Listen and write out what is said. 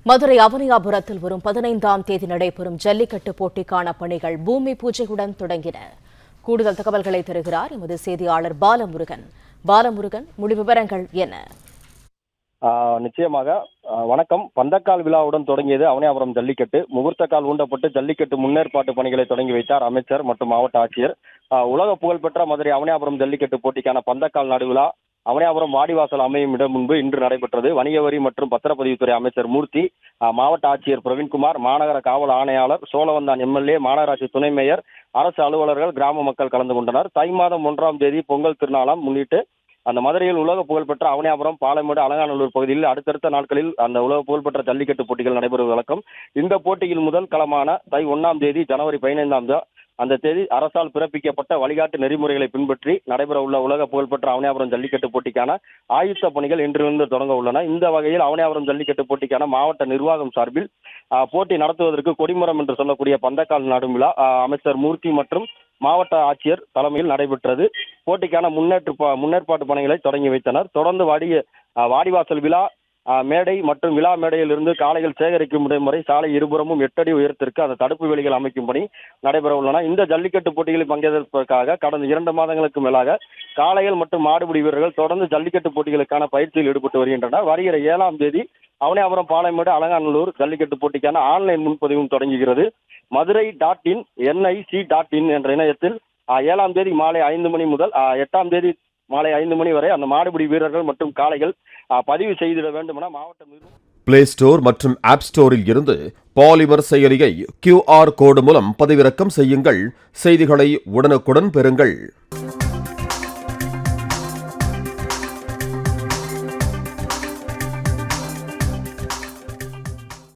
மதுரை அவனியாபுரத்தில் வரும் 15ஆம் தேதி நடைபெறும் ஜல்லிக்கட்டு போட்டிக்கான பணிகள் பூமி பூஜையுடன் தொடங்கின. கூடுதல் தகவல்களை தருகிறார் எமது செய்தியாளர் பாலமுருகன். முழு விவரங்கள் என்ன? நிச்சயமாக வணக்கம். பந்தக்கால் விழாவுடன் தொடங்கியது அவனியாபுரம் ஜல்லிக்கட்டு. முகூர்த்த கால் ஊண்டப்பட்டு ஜல்லிக்கட்டு முன்னேற்பாட்டு பணிகளை தொடங்கி வைத்தார் அமைச்சர் மற்றும் மாவட்ட ஆட்சியர். உலக புகழ்பெற்ற மதுரை அவனியாபுரம் ஜல்லிக்கட்டு போட்டிக்கான பந்தக்கால் நடுவிழா அவனியாபுரம் வாடிவாசல் அமையும் இடம் முன்பு இன்று நடைபெற்றது. வணிக வரி மற்றும் பத்திரப்பதிவுத்துறை அமைச்சர் மூர்த்தி, மாவட்ட ஆட்சியர் பிரவீன்குமார், மாநகர காவல் ஆணையாளர் சோழவந்தான் எம்எல்ஏ, மாநகராட்சி துணை மேயர், அரசு அலுவலர்கள், கிராம மக்கள் கலந்து கொண்டனர். தை மாதம் 1ஆம் தேதி பொங்கல் திருநாளாம் முன்னிட்டு அந்த மதுரையில் உலக புகழ்பெற்ற அவனியாபுரம், பாலமேடு, அலங்காநல்லூர் பகுதியில் அடுத்தடுத்த நாட்களில் அந்த உலக புகழ்பெற்ற ஜல்லிக்கட்டு போட்டிகள் நடைபெறுவது வழக்கம். இந்த போட்டியில் முதல் களமான தை 1ஆம் தேதி ஜனவரி 15ஆம் அந்த தேதி அரசால் பிறப்பிக்கப்பட்ட வழிகாட்டு நெறிமுறைகளை பின்பற்றி நடைபெற உள்ள உலக புகழ்பெற்ற அவனியாபுரம் ஜல்லிக்கட்டு போட்டிக்கான ஆயுத்த பணிகள் இன்றிலிருந்து தொடங்க உள்ளன. இந்த வகையில் அவனியாபுரம் ஜல்லிக்கட்டு போட்டிக்கான மாவட்ட நிர்வாகம் சார்பில் போட்டி நடத்துவதற்கு கொடிமரம் என்று சொல்லக்கூடிய பந்தக்கால் நடும் விழா அமைச்சர் மூர்த்தி மற்றும் மாவட்ட ஆட்சியர் தலைமையில் நடைபெற்றது. போட்டிக்கான முன்னேற்பாட்டு பணிகளை தொடங்கி வைத்தனர். தொடர்ந்து வாடிவாசல் விழா மேடை மற்றும் விழா மேடையில் இருந்து காளைகள் சேகரிக்கும் முறை சாலை இருபுறமும் 8 அடி உயரத்திற்கு அந்த தடுப்பு வேலிகள் அமைக்கும் பணி நடைபெற உள்ளன. இந்த ஜல்லிக்கட்டு போட்டிகளில் பங்கேற்பதற்காக கடந்த 2 மாதங்களுக்கு மேலாக காளைகள் மற்றும் மாடுபிடி வீரர்கள் தொடர்ந்து ஜல்லிக்கட்டு போட்டிகளுக்கான பயிற்சியில் ஈடுபட்டு வருகின்றனர். வருகிற 7ஆம் தேதி அவனியாபுரம், பாலமேடு, அலங்காநல்லூர் ஜல்லிக்கட்டு போட்டிக்கான ஆன்லைன் முன்பதிவும் தொடங்குகிறது. மதுரை.in NIC.in என்ற இணையத்தில் 7ஆம் தேதி மாலை 5 மணி முதல் 8ஆம் தேதி மாலை 5 மணி வரை அந்த மாடுபிடி வீரர்கள் மற்றும் காளைகள் பதிவு செய்திட வேண்டும் என மாவட்ட பிளே ஸ்டோர் மற்றும் ஆப் ஸ்டோரில் இருந்து பாலிமர் செயலியை QR கோடு மூலம் பதிவிறக்கம் செய்யுங்கள். செய்திகளை உடனுக்குடன் பெறுங்கள்.